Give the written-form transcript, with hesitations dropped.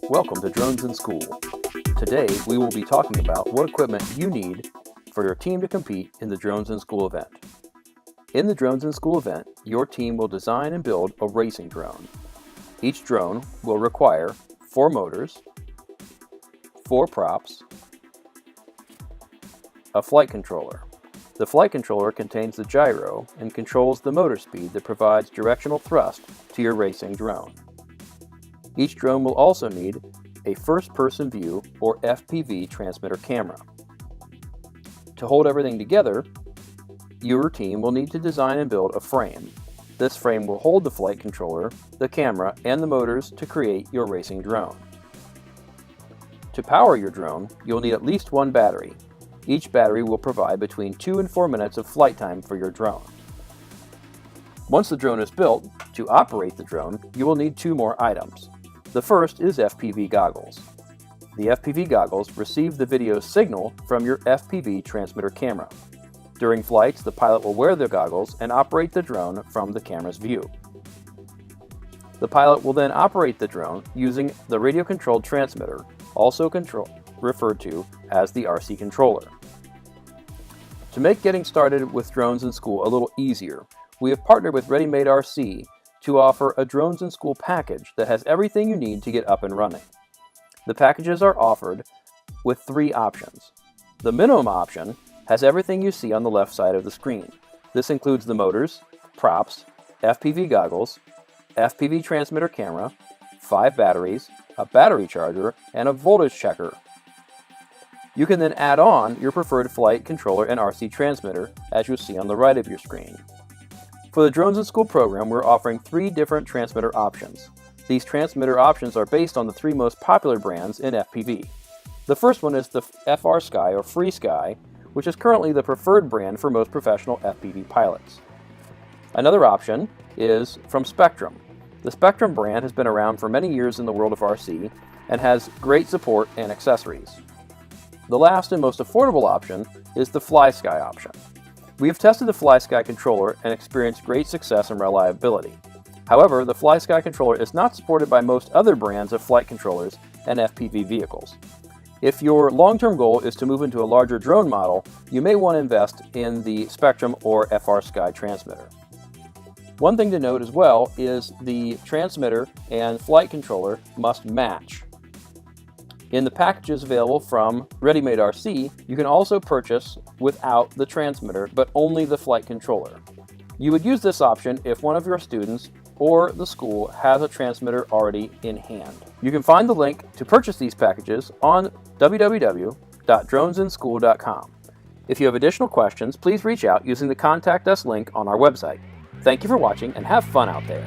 Welcome to Drones in School. Today we will be talking about what equipment you need for your team to compete in the Drones in School event. In the Drones in School event, your team will design and build a racing drone. Each drone will require 4 motors, 4 props, a flight controller. The flight controller contains the gyro and controls the motor speed that provides directional thrust to your racing drone. Each drone will also need a first-person view or FPV transmitter camera. To hold everything together, your team will need to design and build a frame. This frame will hold the flight controller, the camera, and the motors to create your racing drone. To power your drone, you'll need at least 1 battery. Each battery will provide between 2 and 4 minutes of flight time for your drone. Once the drone is built, to operate the drone, you will need 2 more items. The first is FPV goggles. The FPV goggles receive the video signal from your FPV transmitter camera. During flights, the pilot will wear the goggles and operate the drone from the camera's view. The pilot will then operate the drone using the radio-controlled transmitter, also referred to as the RC controller. To make getting started with drones in school a little easier, we have partnered with Ready Made RC to offer a Drones in School package that has everything you need to get up and running. The packages are offered with 3 options. The minimum option has everything you see on the left side of the screen. This includes the motors, props, FPV goggles, FPV transmitter camera, 5 batteries, a battery charger, and a voltage checker. You can then add on your preferred flight controller and RC transmitter, as you'll see on the right of your screen. For the Drones in School program, we're offering 3 different transmitter options. These transmitter options are based on the 3 most popular brands in FPV. The first one is the FR Sky or Free Sky, which is currently the preferred brand for most professional FPV pilots. Another option is from Spectrum. The Spectrum brand has been around for many years in the world of RC and has great support and accessories. The last and most affordable option is the Fly Sky option. We have tested the Fly Sky controller and experienced great success and reliability. However, the Fly Sky controller is not supported by most other brands of flight controllers and FPV vehicles. If your long-term goal is to move into a larger drone model, you may want to invest in the Spectrum or FR Sky transmitter. One thing to note as well is the transmitter and flight controller must match. In the packages available from Ready Made RC, you can also purchase without the transmitter, but only the flight controller. You would use this option if one of your students or the school has a transmitter already in hand. You can find the link to purchase these packages on www.dronesinschool.com. If you have additional questions, please reach out using the Contact Us link on our website. Thank you for watching and have fun out there.